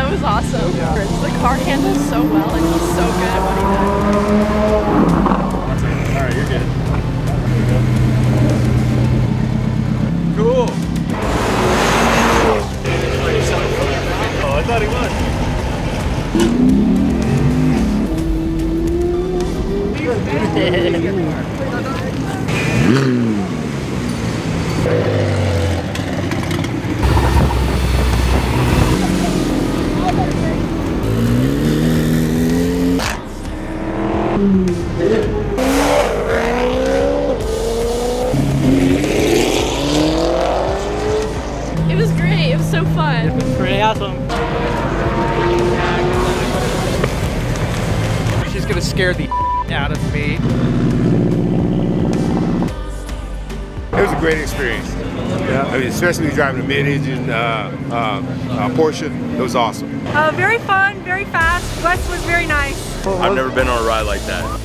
That was awesome. The car handles so well and he's so good at what he does. Alright, you're good. Cool. Oh, I thought he was. It was great. It was so fun. It was pretty awesome. She's gonna scare the out of me. It was a great experience. Yeah. I mean, especially driving a mid-engine Porsche. It was awesome. Very fun, very fast. Wes was very nice. I've never been on a ride like that.